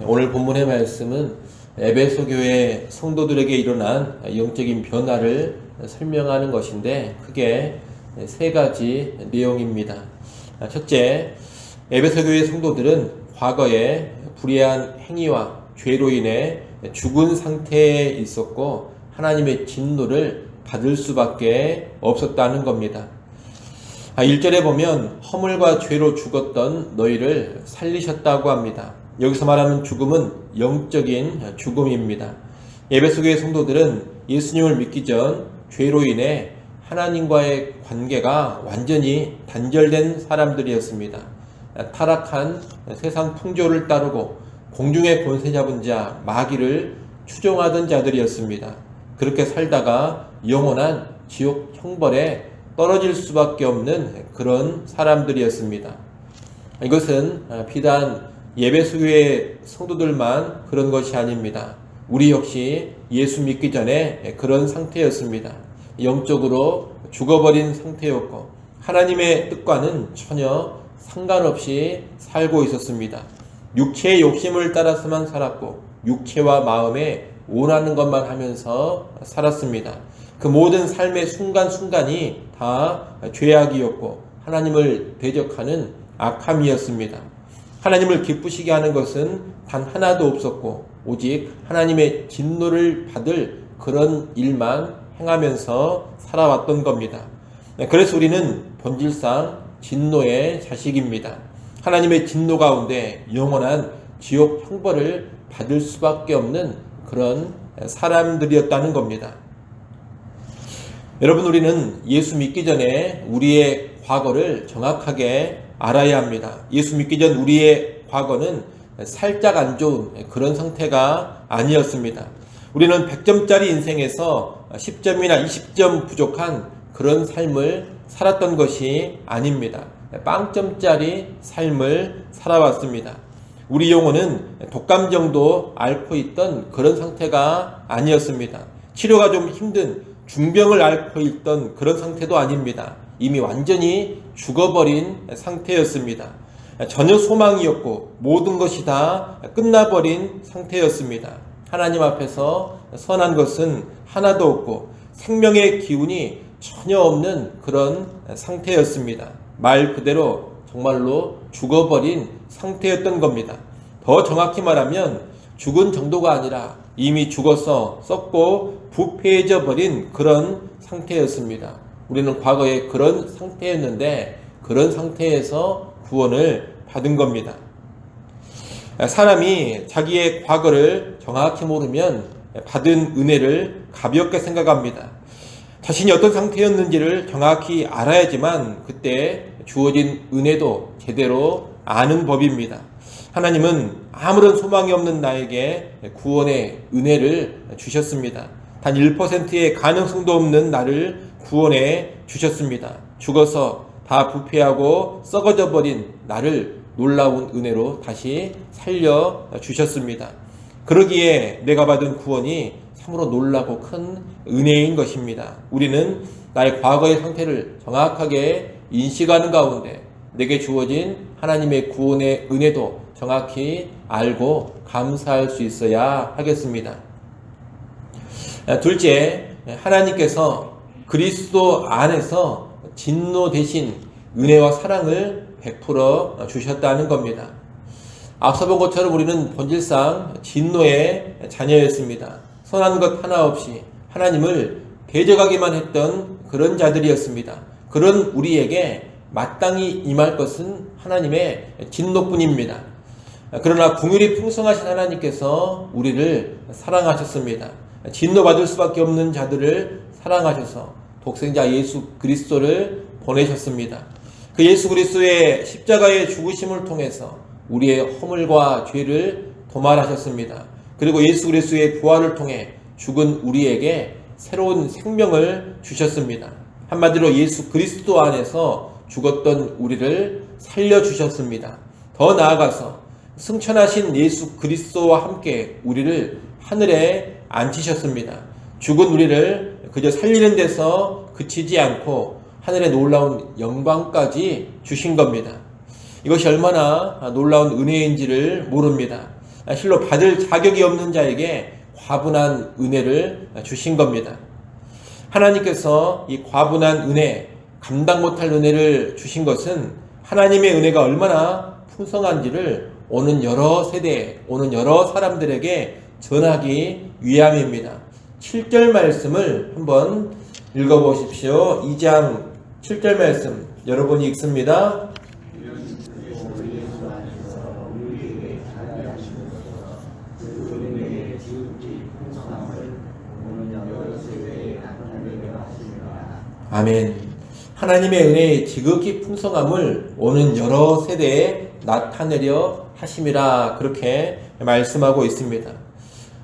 오늘 본문의 말씀은 에베소 교회 성도들에게 일어난 영적인 변화를 설명하는 것인데 크게 세 가지 내용입니다. 첫째, 에베소 교회 성도들은 과거에 불의한 행위와 죄로 인해 죽은 상태에 있었고 하나님의 진노를 받을 수밖에 없었다는 겁니다. 1절에 보면 허물과 죄로 죽었던 너희를 살리셨다고 합니다. 여기서 말하는 죽음은 영적인 죽음입니다. 에베소 교회 성도들은 예수님을 믿기 전 죄로 인해 하나님과의 관계가 완전히 단절된 사람들이었습니다. 타락한 세상 풍조를 따르고 공중의 권세 잡은 자 마귀를 추종하던 자들이었습니다. 그렇게 살다가 영원한 지옥 형벌에 떨어질 수밖에 없는 그런 사람들이었습니다. 이것은 비단 에베소 교회 성도들만 그런 것이 아닙니다. 우리 역시 예수 믿기 전에 그런 상태였습니다. 영적으로 죽어버린 상태였고 하나님의 뜻과는 전혀 상관없이 살고 있었습니다. 육체의 욕심을 따라서만 살았고 육체와 마음에 원하는 것만 하면서 살았습니다. 그 모든 삶의 순간순간이 다 죄악이었고 하나님을 대적하는 악함이었습니다. 하나님을 기쁘시게 하는 것은 단 하나도 없었고 오직 하나님의 진노를 받을 그런 일만 행하면서 살아왔던 겁니다. 그래서 우리는 본질상 진노의 자식입니다. 하나님의 진노 가운데 영원한 지옥 형벌을 받을 수밖에 없는 그런 사람들이었다는 겁니다. 여러분, 우리는 예수 믿기 전에 우리의 과거를 정확하게 알아야 합니다. 예수 믿기 전 우리의 과거는 살짝 안 좋은 그런 상태가 아니었습니다. 우리는 100점짜리 인생에서 10점이나 20점 부족한 그런 삶을 살았던 것이 아닙니다. 빵점짜리 삶을 살아왔습니다. 우리 영혼은 독감 정도 앓고 있던 그런 상태가 아니었습니다. 치료가 좀 힘든 중병을 앓고 있던 그런 상태도 아닙니다. 이미 완전히 죽어버린 상태였습니다. 전혀 소망이었고 모든 것이 다 끝나버린 상태였습니다. 하나님 앞에서 선한 것은 하나도 없고 생명의 기운이 전혀 없는 그런 상태였습니다. 말 그대로 정말로 죽어버린 상태였던 겁니다. 더 정확히 말하면 죽은 정도가 아니라 이미 죽어서 썩고 부패해져 버린 그런 상태였습니다. 우리는 과거에 그런 상태였는데 그런 상태에서 구원을 받은 겁니다. 사람이 자기의 과거를 정확히 모르면 받은 은혜를 가볍게 생각합니다. 자신이 어떤 상태였는지를 정확히 알아야지만 그때 주어진 은혜도 제대로 아는 법입니다. 하나님은 아무런 소망이 없는 나에게 구원의 은혜를 주셨습니다. 단 1%의 가능성도 없는 나를 구원해 주셨습니다. 죽어서 다 부패하고 썩어져 버린 나를 놀라운 은혜로 다시 살려 주셨습니다. 그러기에 내가 받은 구원이 참으로 놀라고 큰 은혜인 것입니다. 우리는 나의 과거의 상태를 정확하게 인식하는 가운데 내게 주어진 하나님의 구원의 은혜도 정확히 알고 감사할 수 있어야 하겠습니다. 둘째, 하나님께서 그리스도 안에서 진노 대신 은혜와 사랑을 베풀어 주셨다는 겁니다. 앞서 본 것처럼 우리는 본질상 진노의 자녀였습니다. 선한 것 하나 없이 하나님을 대적하기만 했던 그런 자들이었습니다. 그런 우리에게 마땅히 임할 것은 하나님의 진노뿐입니다. 그러나 긍휼이 풍성하신 하나님께서 우리를 사랑하셨습니다. 진노받을 수밖에 없는 자들을 사랑하셔서 독생자 예수 그리스도를 보내셨습니다. 그 예수 그리스도의 십자가의 죽으심을 통해서 우리의 허물과 죄를 도말하셨습니다. 그리고 예수 그리스도의 부활을 통해 죽은 우리에게 새로운 생명을 주셨습니다. 한마디로 예수 그리스도 안에서 죽었던 우리를 살려주셨습니다. 더 나아가서 승천하신 예수 그리스도와 함께 우리를 하늘에 앉히셨습니다. 죽은 우리를 그저 살리는 데서 그치지 않고 하늘의 놀라운 영광까지 주신 겁니다. 이것이 얼마나 놀라운 은혜인지를 모릅니다. 실로 받을 자격이 없는 자에게 과분한 은혜를 주신 겁니다. 하나님께서 이 과분한 은혜, 감당 못할 은혜를 주신 것은 하나님의 은혜가 얼마나 풍성한지를 오는 여러 세대, 오는 여러 사람들에게 전하기 위함입니다. 7절 말씀을 한번 읽어보십시오. 2장 7절 말씀 여러분이 읽습니다. 아멘. 하나님의 은혜의 지극히 풍성함을 오는 여러 세대에 나타내려 하심이라 그렇게 말씀하고 있습니다.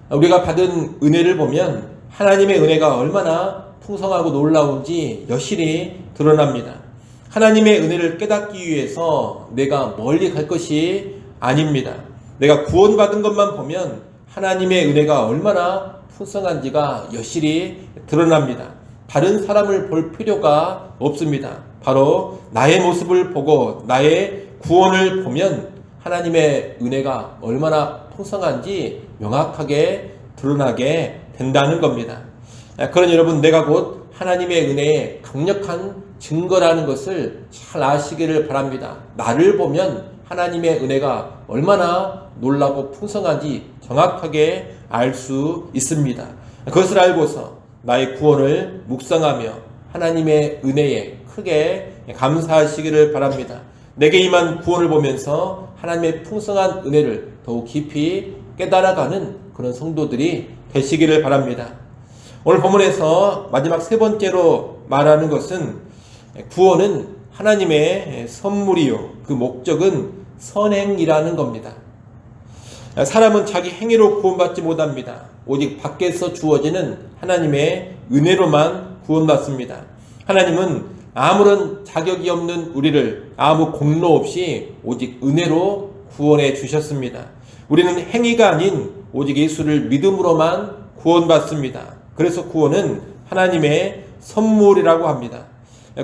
우리가 받은 은혜를 보면 하나님의 은혜가 얼마나 풍성하고 놀라운지 여실히 드러납니다. 하나님의 은혜를 깨닫기 위해서 내가 멀리 갈 것이 아닙니다. 내가 구원받은 것만 보면 하나님의 은혜가 얼마나 풍성한지가 여실히 드러납니다. 다른 사람을 볼 필요가 없습니다. 바로 나의 모습을 보고 나의 구원을 보면 하나님의 은혜가 얼마나 풍성한지 명확하게 드러나게 된다는 겁니다. 그러니 여러분, 내가 곧 하나님의 은혜의 강력한 증거라는 것을 잘 아시기를 바랍니다. 나를 보면 하나님의 은혜가 얼마나 놀라고 풍성한지 정확하게 알 수 있습니다. 그것을 알고서 나의 구원을 묵상하며 하나님의 은혜에 크게 감사하시기를 바랍니다. 내게 임한 구원을 보면서 하나님의 풍성한 은혜를 더욱 깊이 깨달아가는 그런 성도들이 되시기를 바랍니다. 오늘 본문에서 마지막 세 번째로 말하는 것은 구원은 하나님의 선물이요, 그 목적은 선행이라는 겁니다. 사람은 자기 행위로 구원받지 못합니다. 오직 밖에서 주어지는 하나님의 은혜로만 구원받습니다. 하나님은 아무런 자격이 없는 우리를 아무 공로 없이 오직 은혜로 구원해 주셨습니다. 우리는 행위가 아닌 오직 예수를 믿음으로만 구원받습니다. 그래서 구원은 하나님의 선물이라고 합니다.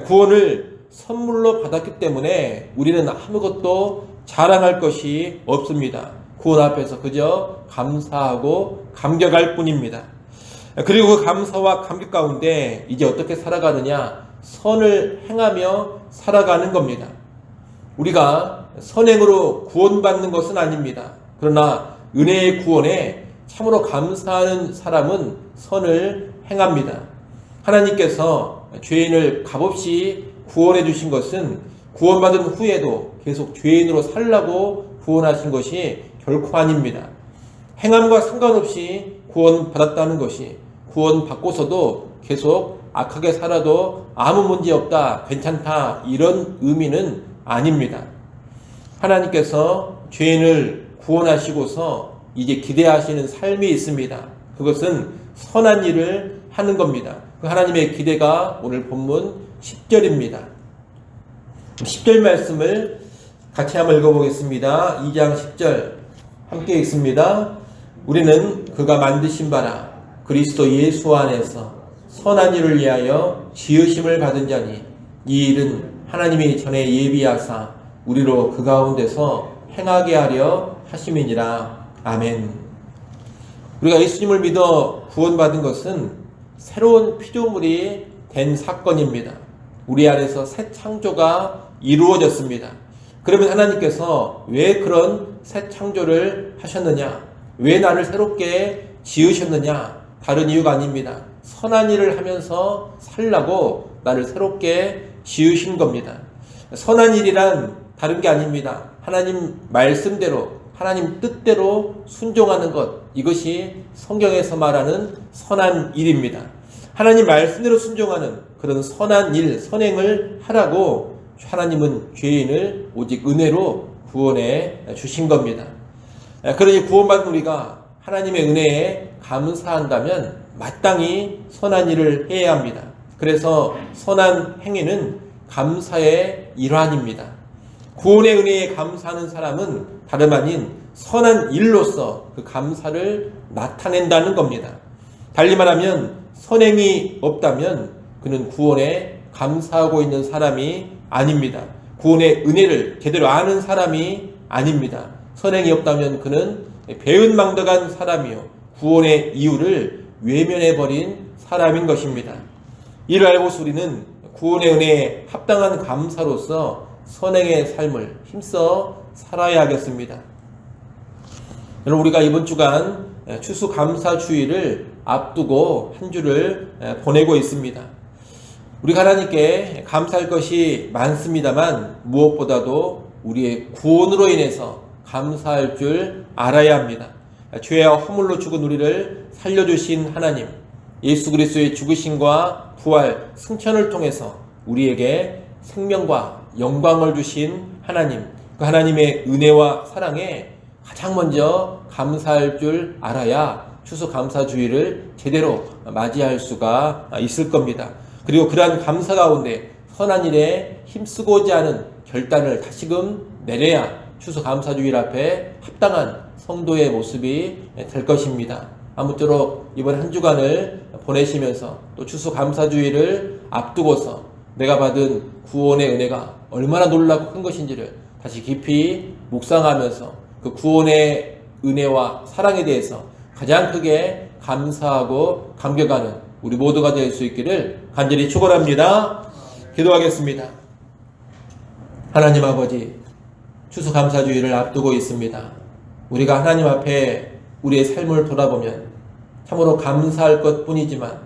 구원을 선물로 받았기 때문에 우리는 아무것도 자랑할 것이 없습니다. 구원 앞에서 그저 감사하고 감격할 뿐입니다. 그리고 그 감사와 감격 가운데 이제 어떻게 살아가느냐? 선을 행하며 살아가는 겁니다. 우리가 선행으로 구원받는 것은 아닙니다. 그러나 은혜의 구원에 참으로 감사하는 사람은 선을 행합니다. 하나님께서 죄인을 값없이 구원해 주신 것은 구원받은 후에도 계속 죄인으로 살라고 구원하신 것이 결코 아닙니다. 행함과 상관없이 구원받았다는 것이 구원받고서도 계속 악하게 살아도 아무 문제 없다, 괜찮다, 이런 의미는 아닙니다. 하나님께서 죄인을 구원하시고서 이제 기대하시는 삶이 있습니다. 그것은 선한 일을 하는 겁니다. 그 하나님의 기대가 오늘 본문 10절입니다. 10절 말씀을 같이 한번 읽어보겠습니다. 2장 10절 함께 읽습니다. 우리는 그가 만드신 바라 그리스도 예수 안에서 선한 일을 위하여 지으심을 받은 자니 이 일은 하나님이 전에 예비하사 우리로 그 가운데서 행하게 하려 하심이니라. 아멘. 우리가 예수님을 믿어 구원받은 것은 새로운 피조물이 된 사건입니다. 우리 안에서 새 창조가 이루어졌습니다. 그러면 하나님께서 왜 그런 새 창조를 하셨느냐? 왜 나를 새롭게 지으셨느냐? 다른 이유가 아닙니다. 선한 일을 하면서 살라고 나를 새롭게 지으신 겁니다. 선한 일이란 다른 게 아닙니다. 하나님 말씀대로, 하나님 뜻대로 순종하는 것, 이것이 성경에서 말하는 선한 일입니다. 하나님 말씀대로 순종하는 그런 선한 일, 선행을 하라고 하나님은 죄인을 오직 은혜로 구원해 주신 겁니다. 그러니 구원받은 우리가 하나님의 은혜에 감사한다면 마땅히 선한 일을 해야 합니다. 그래서 선한 행위는 감사의 일환입니다. 구원의 은혜에 감사하는 사람은 다름 아닌 선한 일로서 그 감사를 나타낸다는 겁니다. 달리 말하면 선행이 없다면 그는 구원에 감사하고 있는 사람이 아닙니다. 구원의 은혜를 제대로 아는 사람이 아닙니다. 선행이 없다면 그는 배은망덕한 사람이요 구원의 이유를 외면해버린 사람인 것입니다. 이를 알고서 우리는 구원의 은혜에 합당한 감사로서 선행의 삶을 힘써 살아야 하겠습니다. 여러분, 우리가 이번 주간 추수감사주의를 앞두고 한 주를 보내고 있습니다. 우리가 하나님께 감사할 것이 많습니다만 무엇보다도 우리의 구원으로 인해서 감사할 줄 알아야 합니다. 죄와 허물로 죽은 우리를 살려주신 하나님, 예수 그리스도의 죽으심과 부활, 승천을 통해서 우리에게 생명과 영광을 주신 하나님, 그 하나님의 은혜와 사랑에 가장 먼저 감사할 줄 알아야 추수감사주의를 제대로 맞이할 수가 있을 겁니다. 그리고 그러한 감사 가운데 선한 일에 힘쓰고자 하는 결단을 다시금 내려야 추수감사주일 앞에 합당한 성도의 모습이 될 것입니다. 아무쪼록 이번 한 주간을 보내시면서 또 추수감사주의를 앞두고서 내가 받은 구원의 은혜가 얼마나 놀랍고 큰 것인지를 다시 깊이 묵상하면서 그 구원의 은혜와 사랑에 대해서 가장 크게 감사하고 감격하는 우리 모두가 될 수 있기를 간절히 축원합니다. 기도하겠습니다. 하나님 아버지, 추수감사주의를 앞두고 있습니다. 우리가 하나님 앞에 우리의 삶을 돌아보면 참으로 감사할 것뿐이지만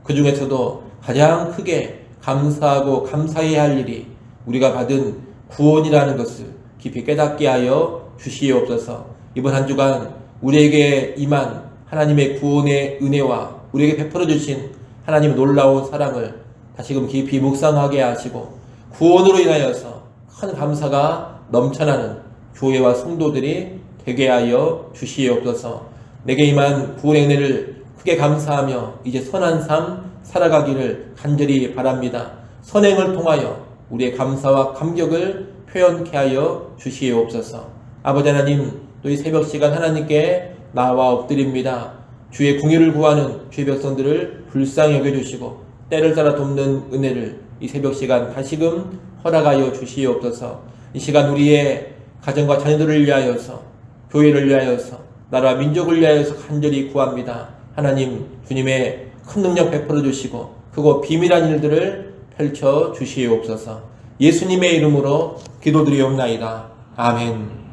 그 중에서도 가장 크게 감사하고 감사해야 할 일이 우리가 받은 구원이라는 것을 깊이 깨닫게 하여 주시옵소서. 이번 한 주간 우리에게 임한 하나님의 구원의 은혜와 우리에게 베풀어 주신 하나님의 놀라운 사랑을 다시금 깊이 묵상하게 하시고 구원으로 인하여서 큰 감사가 넘쳐나는 교회와 성도들이 되게 하여 주시옵소서. 내게 임한 구원의 은혜를 크게 감사하며 이제 선한 삶 살아가기를 간절히 바랍니다. 선행을 통하여 우리의 감사와 감격을 표현케 하여 주시옵소서. 아버지 하나님, 또 이 새벽 시간 하나님께 나와 엎드립니다. 주의 궁유를 구하는 주의 백성들을 불쌍히 여겨주시고 때를 따라 돕는 은혜를 이 새벽 시간 다시금 허락하여 주시옵소서. 이 시간 우리의 가정과 자녀들을 위하여서, 교회를 위하여서, 나라와 민족을 위하여서 간절히 구합니다. 하나님, 주님의 큰 능력 베풀어 주시고 그곳 비밀한 일들을 펼쳐 주시옵소서. 예수님의 이름으로 기도드리옵나이다. 아멘.